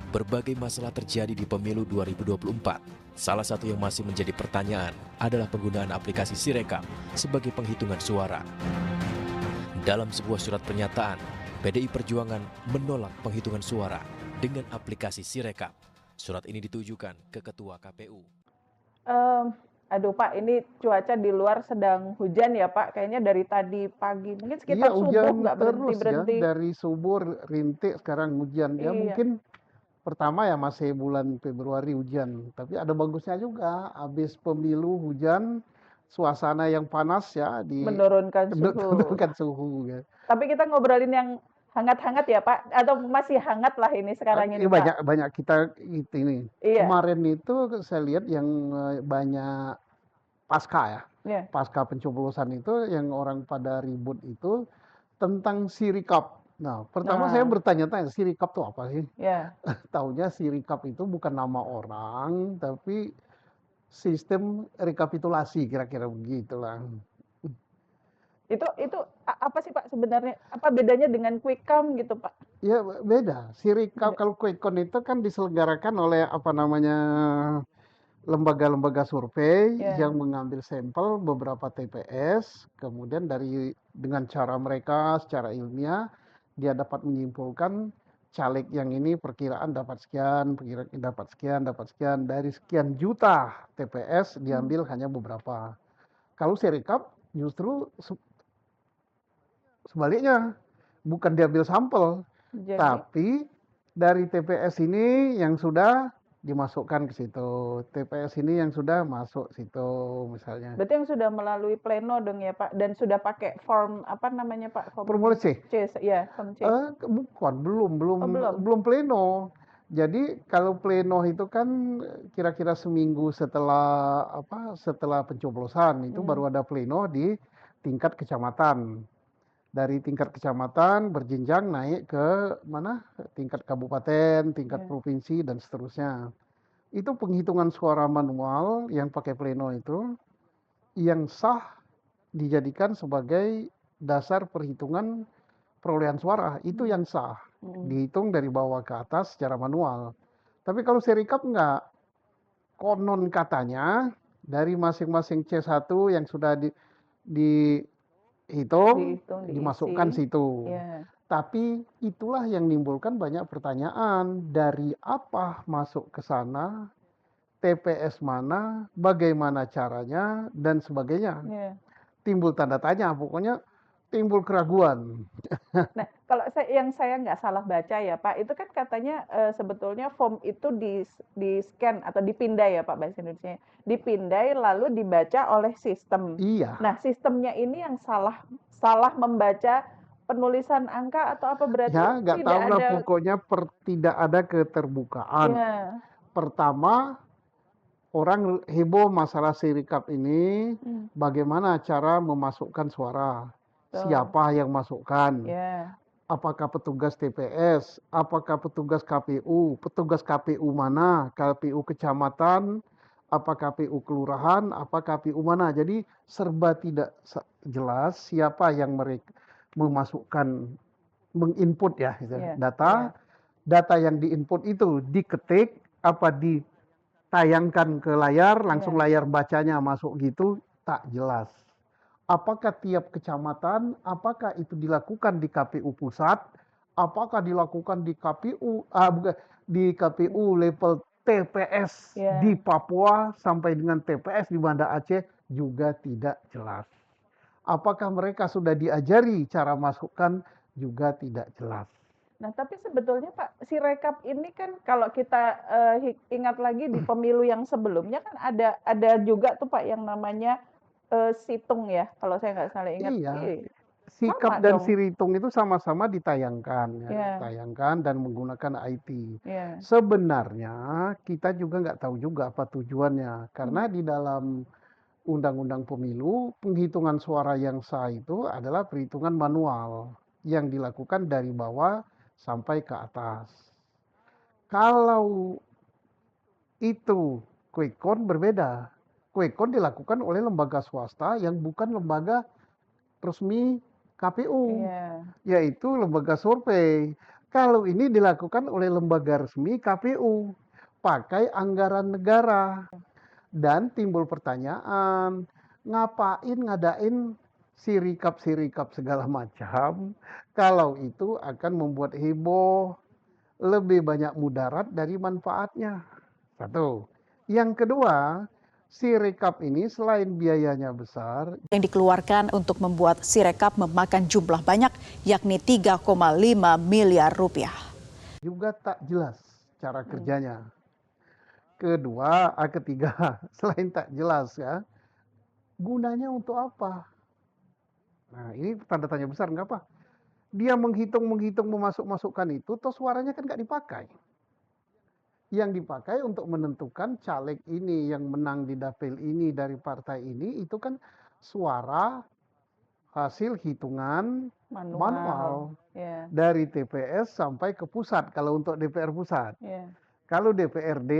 Berbagai masalah terjadi di pemilu 2024. Salah satu yang masih menjadi pertanyaan adalah penggunaan aplikasi Sirekap sebagai penghitungan suara. Dalam sebuah surat pernyataan, PDI Perjuangan menolak penghitungan suara dengan aplikasi Sirekap. Surat ini ditujukan ke Ketua KPU. Aduh Pak, ini cuaca di luar sedang hujan ya Pak, kayaknya dari tadi pagi, mungkin Iya, sekitar subuh hujan nggak terus ya, berhenti-berhenti. dari subuh rintik sekarang hujan. Ya Iya, mungkin pertama ya masih bulan Februari hujan, tapi ada bagusnya juga. Habis pemilu hujan, suasana yang panas ya menurunkan suhu. menurunkan suhu ya. Tapi kita ngobrolin yang hangat-hangat ya Pak, atau masih hangat lah ini sekarang ini Ini Pak. banyak kita ini. Iya, Kemarin itu saya lihat yang banyak pasca ya. iya. Pasca pencoblosan itu yang orang pada ribut itu tentang Sirikap. Nah, pertama saya Nah, bertanya-tanya, Sirikap itu apa sih? ya. Taunya Sirikap itu bukan nama orang, tapi sistem rekapitulasi, kira-kira begitulah. Itu apa sih Pak sebenarnya? Apa bedanya dengan quick count gitu Pak? Ya beda. Sirikap Beda. kalau Quick Count itu kan diselenggarakan oleh apa namanya lembaga-lembaga survei Ya, yang mengambil sampel beberapa TPS, kemudian dengan cara mereka secara ilmiah dia dapat menyimpulkan caleg yang ini perkiraan dapat sekian, perkiraan dapat sekian, dari sekian juta TPS diambil hanya beberapa. Kalau Serikap justru sebaliknya, bukan diambil sampel, jadi tapi dari TPS ini yang sudah dimasukkan ke situ, TPS ini yang sudah masuk situ misalnya. berarti yang sudah melalui pleno dong ya Pak, dan sudah pakai form apa namanya Pak? Form Formulir C. C, ya, form C. Bukan, belum Oh belum. belum pleno. Jadi kalau pleno itu kan kira-kira seminggu setelah pencoblosan itu baru ada pleno di tingkat kecamatan. Dari tingkat kecamatan berjenjang naik ke mana? Tingkat kabupaten, tingkat Ya. provinsi dan seterusnya. Itu penghitungan suara manual yang pakai pleno itu yang sah dijadikan sebagai dasar perhitungan perolehan suara. Itu yang sah. Dihitung dari bawah ke atas secara manual. Tapi kalau Serikap enggak. Konon katanya dari masing-masing C1 yang sudah dihitung, Dihitung, dimasukkan diisi. situ. Ya. Tapi itulah yang menimbulkan banyak pertanyaan. Dari apa masuk ke sana, TPS mana, bagaimana caranya, dan sebagainya. Ya. Timbul tanda tanya, pokoknya timbul keraguan. Nah, kalau yang saya nggak salah baca ya Pak, itu kan katanya sebetulnya form itu di scan atau dipindai ya Pak bahasa Indonesia, dipindai lalu dibaca oleh sistem. Iya, Nah, sistemnya ini yang salah membaca penulisan angka atau apa, berarti ya nggak tidak tahu lah ada. pokoknya tidak ada keterbukaan. Ya. Pertama, orang heboh masalah Sirikap ini, bagaimana cara memasukkan suara, Betul. siapa yang masukkan, Ya. apakah petugas TPS, apakah petugas KPU mana, KPU kecamatan, apa KPU kelurahan, apa KPU mana. Jadi serba tidak jelas siapa yang mereka memasukkan, menginput ya Ya. data, Ya. data yang diinput itu diketik, apa ditayangkan ke layar, langsung Ya. layar bacanya masuk gitu, tak jelas. Apakah tiap kecamatan, apakah itu dilakukan di KPU pusat, apakah dilakukan di KPU level TPS Ya. di Papua sampai dengan TPS di Banda Aceh juga tidak jelas. Apakah mereka sudah diajari cara masukkan juga tidak jelas. Nah, tapi sebetulnya Pak, Sirekap ini kan kalau kita ingat lagi di pemilu yang sebelumnya kan ada juga tuh Pak yang namanya situng ya, kalau saya nggak salah ingat. Iya, Sama Sikap dan dong. Siritung itu sama-sama ditayangkan, ya, Ya, ditayangkan dan menggunakan IT. ya. Sebenarnya kita juga nggak tahu juga apa tujuannya, karena di dalam Undang-Undang Pemilu penghitungan suara yang sah itu adalah perhitungan manual yang dilakukan dari bawah sampai ke atas. Kalau itu quick count berbeda. Quick count dilakukan oleh lembaga swasta yang bukan lembaga resmi KPU, Iya. yaitu lembaga survei. Kalau ini dilakukan oleh lembaga resmi KPU, pakai anggaran negara. Dan timbul pertanyaan, ngapain ngadain sirikap-sirikap segala macam, kalau itu akan membuat heboh, lebih banyak mudarat dari manfaatnya. Satu. Yang kedua, sirikap ini selain biayanya besar, yang dikeluarkan untuk membuat Sirekap memakan jumlah banyak, yakni 3,5 miliar rupiah. juga tak jelas cara kerjanya. Ketiga, selain tak jelas ya, gunanya untuk apa? Nah, ini tanda tanya besar, nggak apa? Dia menghitung memasukkan itu, toh suaranya kan nggak dipakai. Yang dipakai untuk menentukan caleg ini yang menang di dapil ini dari partai ini, itu kan suara hasil hitungan manual Ya, dari TPS sampai ke pusat kalau untuk DPR pusat. ya. Kalau DPRD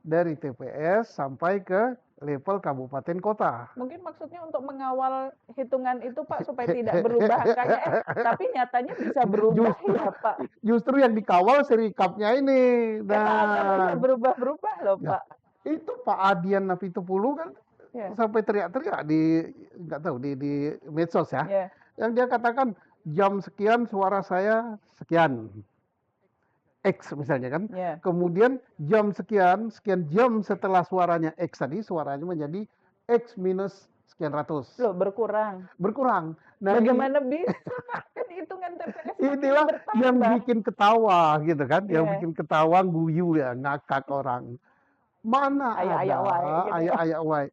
dari TPS sampai ke level kabupaten kota. Mungkin maksudnya untuk mengawal hitungan itu Pak supaya tidak berubah angkanya, tapi nyatanya bisa berubah ya Pak. Justru yang dikawal sirikapnya ini. Ya Pak, angka bisa Nah, berubah-berubah loh ya, Pak. itu Pak Adian Napitupulu kan Ya, sampai teriak-teriak di nggak tahu di medsos ya. ya, Yang dia katakan jam sekian suara saya sekian. X misalnya kan. ya. Kemudian jam sekian jam setelah suaranya X tadi, suaranya menjadi X minus sekian ratus. Loh berkurang. Berkurang. Nah, Bagaimana bisa Pak? Kan hitungan TPS makin inilah yang bertambah. bikin ketawa gitu kan. Yang Iya. bikin ketawa guyu ya, ngakak orang. Mana Ayak-ayak wae ada, gitu ya. ayak-ayak wae.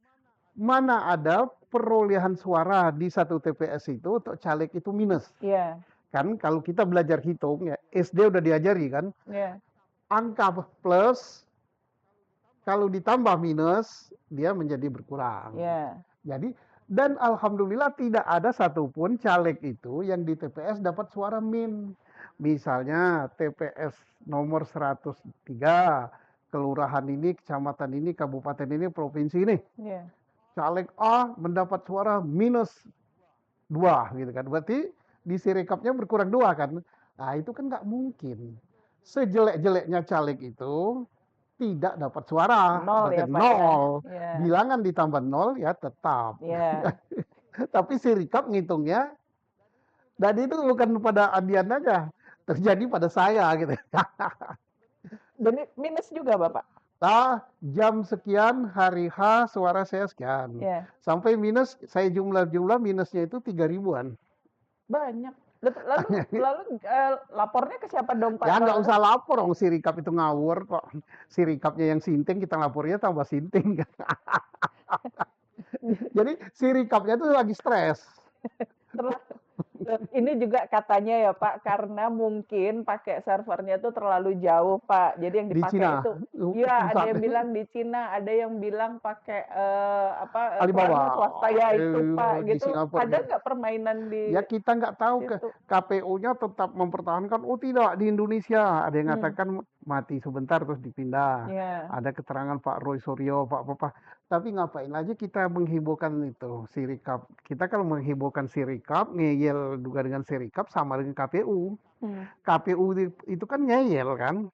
Mana ada perolehan suara di satu TPS itu untuk caleg itu minus. Iya, Kan kalau kita belajar hitung ya, SD udah diajari kan, iya. angka plus kalau ditambah minus dia menjadi berkurang. Iya. Jadi dan alhamdulillah tidak ada satupun caleg itu yang di TPS dapat suara min. Misalnya TPS nomor 103, kelurahan ini, kecamatan ini, kabupaten ini, provinsi ini. Iya. Caleg A mendapat suara minus 2 gitu kan. Berarti di Sirekapnya berkurang 2 kan. Nah, itu kan nggak mungkin. Sejelek-jeleknya caleg itu tidak dapat suara. Nol ya Berarti Pak ya. nol. Iya. Bilangan ditambah 0 ya tetap. Iya. Tapi Sirikap ngitungnya, dan itu bukan pada Adian aja, terjadi pada saya gitu. Dan minus juga Bapak. Nah, jam sekian hari H suara saya sekian. Iya. Sampai minus, saya jumlah minusnya itu 3.000-an. Banyak. Lalu lapornya ke siapa dong Pak? Ya nggak Kalau- usah lapor, dong Sirikap itu ngawur kok. Sirikapnya yang sinting, kita lapornya tambah sinting. Jadi Sirikapnya itu lagi stres. Ini juga katanya ya Pak, karena mungkin pakai servernya tuh terlalu jauh Pak. Jadi yang Di dipakai Cina. itu, iya ada yang bilang di Cina, ada yang bilang pakai Alibaba. peran swasta ya itu Pak. Di Gitu. Singapura Ada gitu. nggak permainan di Ya kita nggak tahu, situ? KPU-nya tetap mempertahankan, oh tidak di Indonesia. Ada yang mengatakan mati sebentar terus dipindah. Iya. Ada keterangan Pak Roy Suryo, Pak apa. Tapi ngapain aja kita menghebohkan itu Sirikap. Kita kalau menghebohkan Sirikap, ngeyel juga dengan Sirikap sama dengan KPU. KPU itu kan ngeyel kan.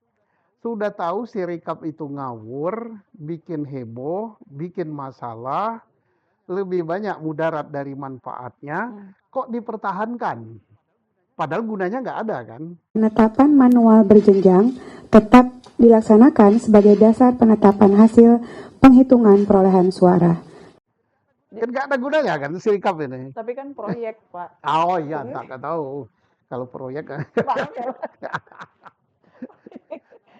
Sudah tahu Sirikap itu ngawur, bikin heboh, bikin masalah, lebih banyak mudarat dari manfaatnya, kok dipertahankan? Padahal gunanya nggak ada kan? Penetapan manual berjenjang tetap dilaksanakan sebagai dasar penetapan hasil penghitungan perolehan suara. Kan nggak ada gunanya kan Sirikap ini. Tapi kan proyek Pak. Oh iya, nggak tahu. Kalau proyek Maaf ya Pak.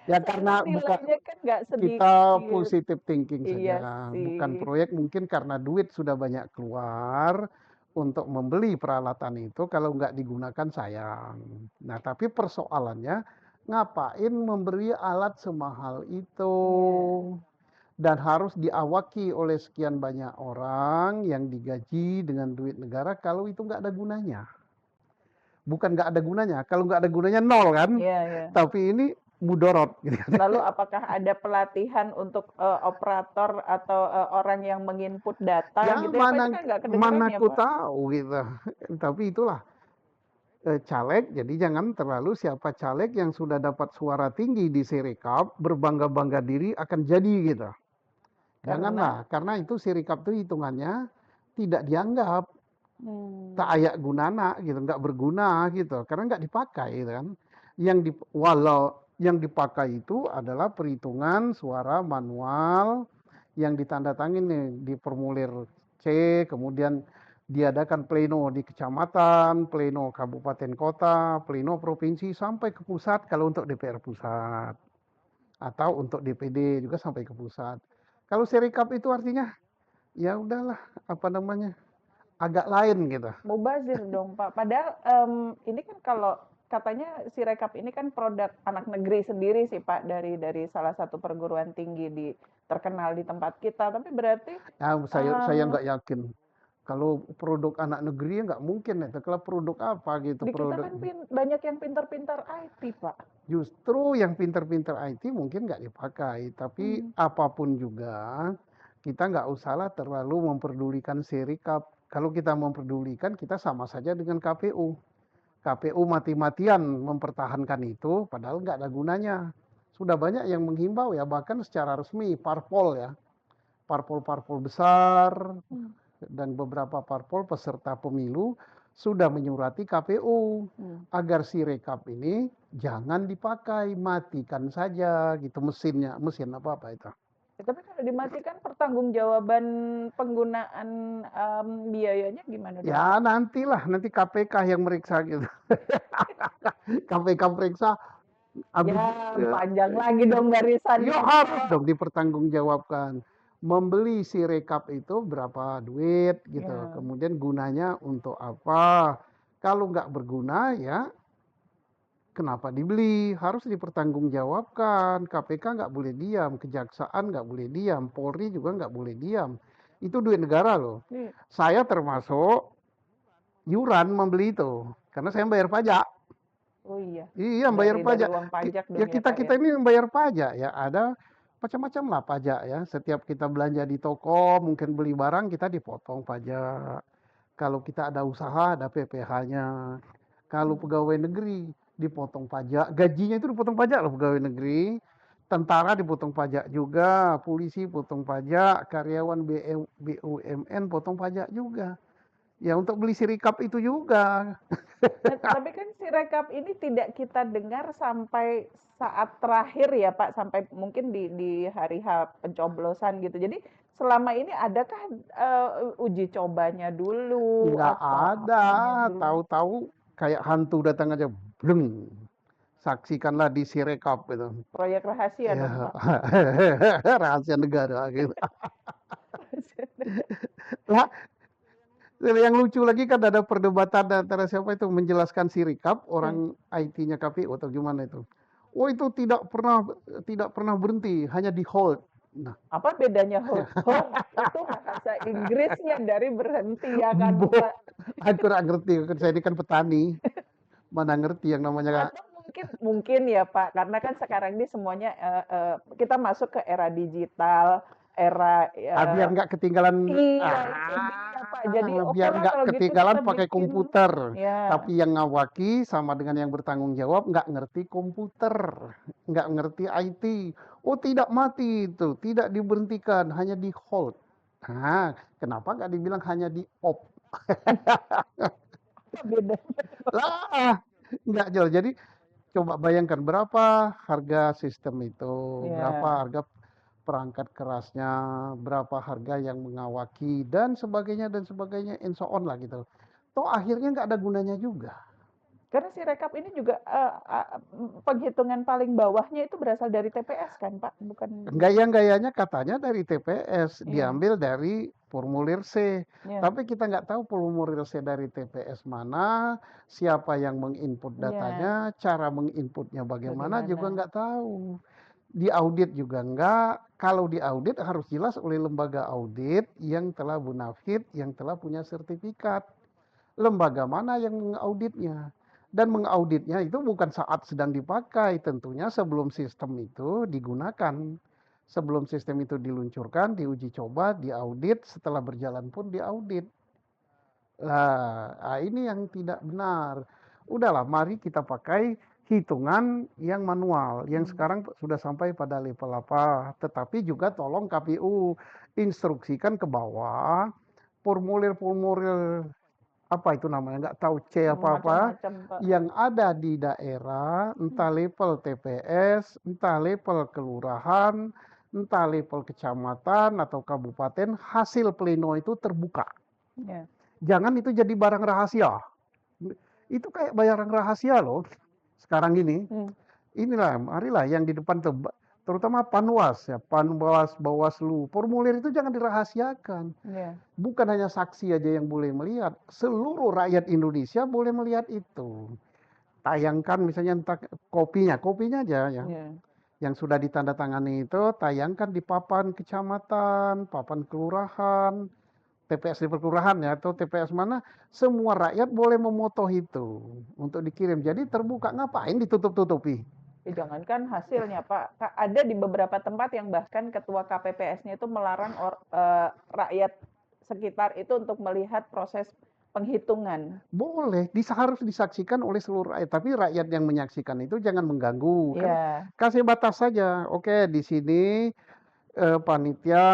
ya karena bukan Nilainya kan nggak sedikit. kita positive thinking Iya saja. sih. Bukan proyek, mungkin karena duit sudah banyak keluar untuk membeli peralatan itu, kalau nggak digunakan sayang. Nah, tapi persoalannya ngapain memberi alat semahal itu? Dan harus diawaki oleh sekian banyak orang yang digaji dengan duit negara kalau itu nggak ada gunanya. Bukan nggak ada gunanya, kalau nggak ada gunanya nol kan? Iya, iya. Tapi ini mudorot. Gitu. Lalu apakah ada pelatihan untuk operator atau orang yang menginput data Ya gitu ya Pak? Itu kan nggak kedengeran mana ya aku Pak? tahu gitu. Tapi itulah caleg, jadi jangan terlalu siapa caleg yang sudah dapat suara tinggi di Sirekap berbangga-bangga diri akan jadi gitu. Janganlah, karena itu Sirekap itu hitungannya tidak dianggap tak ayak gunana gitu, nggak berguna gitu, karena nggak dipakai gitu kan. Walau yang dipakai itu adalah perhitungan suara manual yang ditandatangani di formulir C, kemudian diadakan pleno di kecamatan, pleno kabupaten kota, pleno provinsi sampai ke pusat kalau untuk DPR pusat. Atau untuk DPD juga sampai ke pusat. Kalau Sirekap itu artinya ya udahlah apa namanya? Agak lain gitu. Mubazir dong Pak. Padahal ini kan kalau katanya Sirekap ini kan produk anak negeri sendiri sih Pak dari salah satu perguruan tinggi terkenal di tempat kita. Tapi berarti Nah, saya nggak yakin. Kalau produk anak negeri nggak mungkin itu. Kalau produk apa gitu di kita produk. kan banyak yang pintar-pintar IT Pak. Justru yang pinter-pinter IT mungkin nggak dipakai. Tapi apapun juga kita nggak usahlah terlalu memperdulikan Sirekap. Kalau kita memperdulikan kita sama saja dengan KPU. KPU mati-matian mempertahankan itu padahal nggak ada gunanya. Sudah banyak yang menghimbau ya bahkan secara resmi parpol ya. Parpol-parpol besar dan beberapa parpol peserta pemilu sudah menyurati KPU agar Sirekap ini jangan dipakai, matikan saja gitu mesin apa itu. Ya, tapi kalau dimatikan pertanggungjawaban penggunaan biayanya gimana dong? Ya nanti KPK yang meriksa gitu. KPK meriksa panjang lagi dong barisannya. Ya harus dong dipertanggungjawabkan. Membeli Sirekap itu berapa duit gitu. Kemudian gunanya untuk apa. Kalau nggak berguna ya kenapa dibeli? Harus dipertanggungjawabkan. KPK nggak boleh diam, Kejaksaan nggak boleh diam, Polri juga nggak boleh diam. Itu duit negara loh. Saya termasuk iuran membeli itu. Karena saya bayar pajak. Oh iya. Iya, bayar pajak. Uang pajak Ya kita ini bayar pajak ya. Ada macam-macam lah pajak ya. Setiap kita belanja di toko, mungkin beli barang kita dipotong pajak. Kalau kita ada usaha ada PPh-nya. Kalau pegawai negeri dipotong pajak, gajinya itu dipotong pajak loh pegawai negeri. Tentara dipotong pajak juga, polisi potong pajak, karyawan BUMN potong pajak juga. Ya untuk beli Sirekap itu juga. Tapi kan Sirekap ini tidak kita dengar sampai saat terakhir ya Pak, sampai mungkin di hari H pencoblosan gitu. Jadi selama ini adakah uji cobanya dulu? Nggak ada, tahu-tahu kayak hantu datang aja, bleng. Saksikanlah di Sirekap itu. Proyek rahasia dong Pak. Rahasia negara gitu. Lah, yang lucu lagi kan ada perdebatan antara siapa itu menjelaskan Sirekap, orang IT-nya KPU atau gimana itu. Oh itu tidak pernah berhenti, hanya di hold. Nah, apa bedanya hold? Hold itu bahasa Inggrisnya dari berhenti ya kan Pak. Aku nggak ngerti, saya ini kan petani, mana ngerti yang namanya. Atau mungkin ya Pak, karena kan sekarang ini semuanya kita masuk ke era digital, era biar nggak ketinggalan. Pak. Jadi biar nggak ketinggalan gitu pakai komputer. Ya. Tapi yang ngawaki sama dengan yang bertanggung jawab nggak ngerti komputer, nggak ngerti IT. Oh tidak mati itu, tidak diberhentikan, hanya di hold. Nah, kenapa nggak dibilang hanya di off? Beda. Lah, nggak jelas. Jadi coba bayangkan berapa harga sistem itu, berapa harga perangkat kerasnya, berapa harga yang mengawaki dan sebagainya and so on lah gitu. Toh akhirnya nggak ada gunanya juga. Karena Sirekap ini juga penghitungan paling bawahnya itu berasal dari TPS kan Pak, bukan? Gaya-gayanya katanya dari TPS, diambil dari formulir C. Tapi kita nggak tahu formulir C dari TPS mana, siapa yang menginput datanya, cara menginputnya bagaimana juga nggak tahu. Diaudit juga enggak. Kalau diaudit harus jelas oleh lembaga audit yang telah bonafit, yang telah punya sertifikat. Lembaga mana yang mengauditnya? Dan mengauditnya itu bukan saat sedang dipakai, tentunya sebelum sistem itu digunakan. Sebelum sistem itu diluncurkan, diuji coba, diaudit, setelah berjalan pun diaudit. Nah, ini yang tidak benar. udahlah mari kita pakai hitungan yang manual, yang sekarang sudah sampai pada level apa. Tetapi juga tolong KPU instruksikan ke bawah formulir-formulir apa itu namanya, nggak tahu C apa-apa, Macam-macam, Pak. yang ada di daerah, entah level TPS, entah level kelurahan, entah level kecamatan atau kabupaten, hasil pleno itu terbuka. Ya. Jangan itu jadi barang rahasia. Itu kayak barang rahasia loh sekarang ini. Inilah, marilah yang di depan terutama Panwas ya, Panwas, Bawaslu, formulir itu jangan dirahasiakan. Ya. Bukan hanya saksi aja yang boleh melihat, seluruh rakyat Indonesia boleh melihat itu. Tayangkan misalnya entah kopinya aja ya. Ya. Yang sudah ditandatangani itu tayangkan di papan kecamatan, papan kelurahan, TPS level kelurahan ya, atau TPS mana, semua rakyat boleh memoto itu untuk dikirim. Jadi terbuka, ngapain ditutup-tutupi? Jangankan hasilnya, Pak. Ada di beberapa tempat yang bahkan ketua KPPS-nya itu melarang rakyat sekitar itu untuk melihat proses penghitungan. Boleh, harus disaksikan oleh seluruh rakyat. Tapi rakyat yang menyaksikan itu jangan mengganggu. Kan Ya. kasih batas saja. Oke, di sini panitia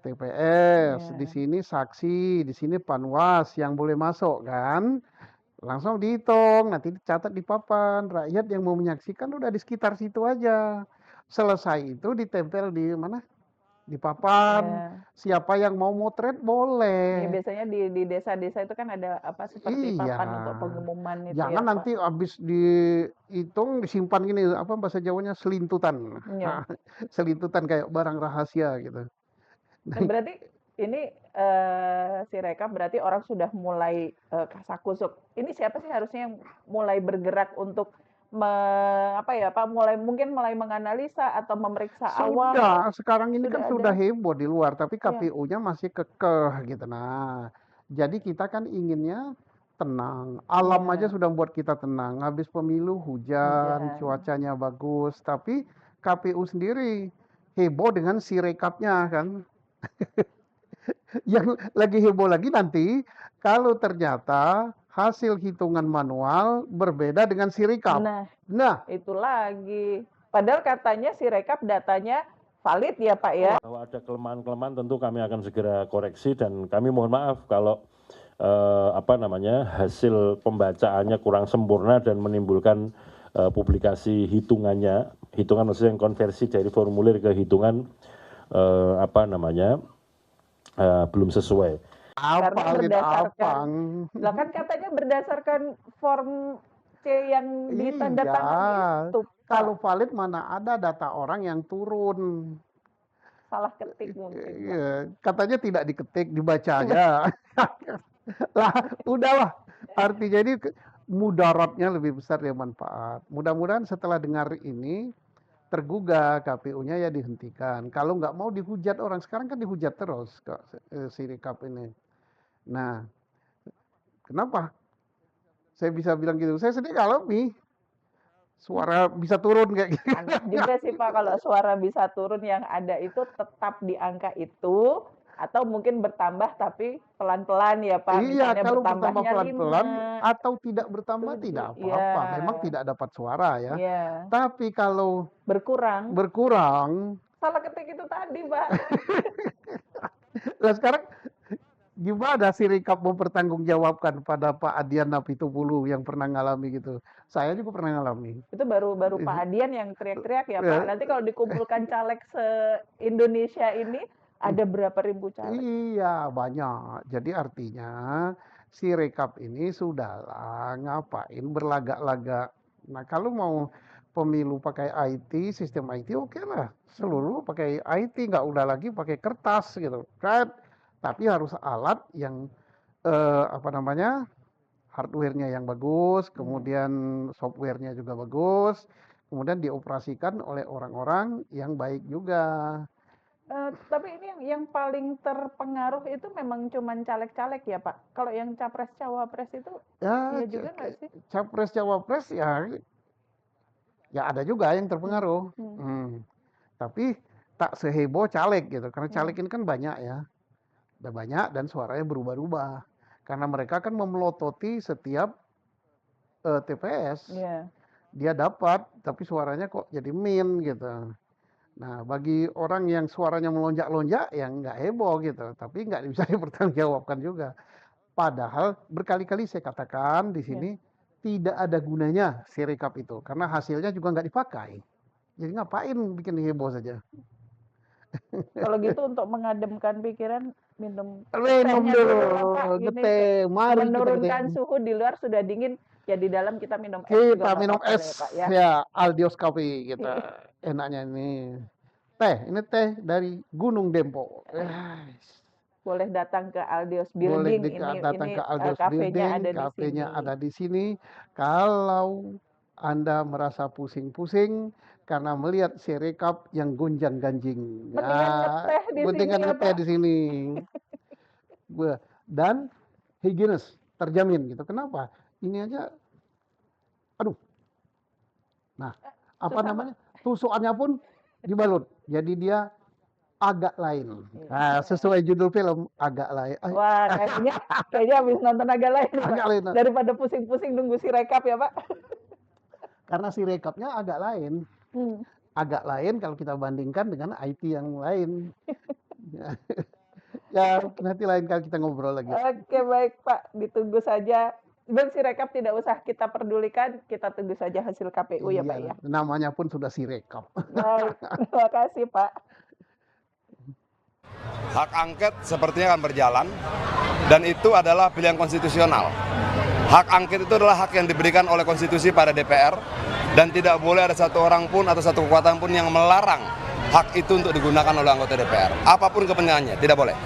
TPS, di sini saksi, di sini Panwas yang boleh masuk kan. Langsung dihitung, nanti dicatat di papan. Rakyat yang mau menyaksikan udah di sekitar situ aja. Selesai itu ditempel di mana? Di papan. Ya. Siapa yang mau motret Ya, boleh. biasanya di desa-desa itu kan ada apa seperti Iya. papan untuk pengumuman itu Jangan ya, nanti Pak. habis dihitung disimpan gini, apa bahasa Jawanya, selintutan. Ya. Selintutan kayak barang rahasia gitu. Nah, berarti ini Sirekap berarti orang sudah mulai kasakusuk. Ini siapa sih harusnya yang mulai bergerak untuk mungkin mulai menganalisa atau memeriksa awal? Sudah, sekarang ini kan Sudah sudah ada. heboh di luar, tapi Iya. KPU-nya masih kekeh gitu. Nah, jadi kita kan inginnya tenang. Alam aja Iya. sudah membuat kita tenang. Habis pemilu hujan, Hujan. cuacanya bagus, tapi KPU sendiri heboh dengan Sirekapnya kan. Yang lagi heboh lagi nanti kalau ternyata hasil hitungan manual berbeda dengan Sirekap. Nah, itu lagi. Padahal katanya Sirekap datanya valid ya, Pak ya. Bahwa ada kelemahan-kelemahan tentu kami akan segera koreksi dan kami mohon maaf kalau hasil pembacaannya kurang sempurna dan menimbulkan publikasi hitungan maksudnya yang konversi dari formulir ke hitungan belum sesuai. Lah kan katanya berdasarkan form C yang ditandatangani itu. Kalau valid mana ada data orang yang turun. Salah ketik mungkin. Iya, katanya tidak diketik, dibaca aja. Lah, udahlah. Artinya ini mudaratnya lebih besar dari manfaat. Mudah-mudahan setelah dengar ini tergugah, KPU-nya ya dihentikan. Kalau nggak mau dihujat orang, sekarang kan dihujat terus kok Sirekap ini. Nah, kenapa saya bisa bilang gitu? Saya sendiri alami suara bisa turun kayak gitu. Aneh juga sih Pak kalau suara bisa turun, yang ada itu tetap di angka itu atau mungkin bertambah tapi pelan-pelan ya Pak. Iya, Misalnya kalau bertambah bertambahnya pelan-pelan 5. atau tidak bertambah tidak apa-apa. Iya. Memang tidak dapat suara ya. Iya. Tapi kalau Berkurang. Salah ketik itu tadi Pak. Nah sekarang gimana Sirekap mempertanggungjawabkan pada Pak Adian Apitupulu yang pernah ngalami gitu? Saya juga pernah ngalami. Itu baru Pak Adian yang teriak-teriak ya Pak. Nanti kalau dikumpulkan caleg se-Indonesia ini ada berapa ribu caleg? Iya, banyak. Jadi artinya Sirekap ini sudahlah ngapain berlagak-lagak. Nah, kalau mau pemilu pakai IT, sistem IT oke lah. Seluruh pakai IT, nggak udah lagi pakai kertas gitu kan. Tapi harus alat yang hardware-nya yang bagus, kemudian software-nya juga bagus, kemudian dioperasikan oleh orang-orang yang baik juga. Tapi ini yang paling terpengaruh itu memang cuman caleg-caleg ya Pak? Kalau yang capres-cawapres itu iya juga nggak sih? Capres-cawapres ya ada juga yang terpengaruh. Tapi tak seheboh caleg gitu, karena caleg ini kan banyak ya. Udah banyak dan suaranya berubah-ubah. Karena mereka kan memelototi setiap TPS. Iya. Dia dapat, tapi suaranya kok jadi min gitu. Nah, bagi orang yang suaranya melonjak-lonjak, ya nggak heboh gitu. Tapi nggak bisa dipertanggungjawabkan juga. Padahal berkali-kali saya katakan di sini tidak ada gunanya Sirekap itu. Karena hasilnya juga nggak dipakai. Jadi ngapain bikin heboh saja. Kalau gitu untuk mengademkan pikiran, minum Minum tehnya dulu, Pak. Ini geteh. Mari kita menurunkan geteh. suhu di luar sudah dingin, ya di dalam kita minum es Kita juga nggak minum apa-apa es, Pak ya. ya Aldios Coffee kita. Enaknya ini. Ini teh dari Gunung Dempo. Boleh datang ke Aldios Boleh Building. datang ke Aldios Kafenya Building, ada di kafenya sini. ada di sini. Kalau Anda merasa pusing-pusing karena melihat Sirekap yang gonjang-ganjing. Mendingan ngeteh di mendingan sini ya, ngeteh Pak. di sini. Dan higienis, terjamin gitu. Kenapa? Ini aja, aduh. Nah, apa Susah, namanya? Tusukannya pun dibalut. Jadi dia agak lain. Nah, sesuai judul film, agak lain. Wah, kayaknya habis nonton agak lain, Pak. Agak lain. Daripada pusing-pusing nunggu Sirekap ya, Pak. Karena Sirekapnya agak lain. Agak lain kalau kita bandingkan dengan IT yang lain. Ya, nanti lain kali kita ngobrol lagi. Oke, baik Pak. Ditunggu saja. Dan Sirekap tidak usah kita pedulikan, kita tunggu saja hasil KPU ya Pak ya. Namanya pun sudah Sirekap. Baik, terima kasih Pak. Hak angket sepertinya akan berjalan dan itu adalah pilihan konstitusional. Hak angket itu adalah hak yang diberikan oleh konstitusi pada DPR dan tidak boleh ada satu orang pun atau satu kekuatan pun yang melarang hak itu untuk digunakan oleh anggota DPR. Apapun kepentingannya, tidak boleh.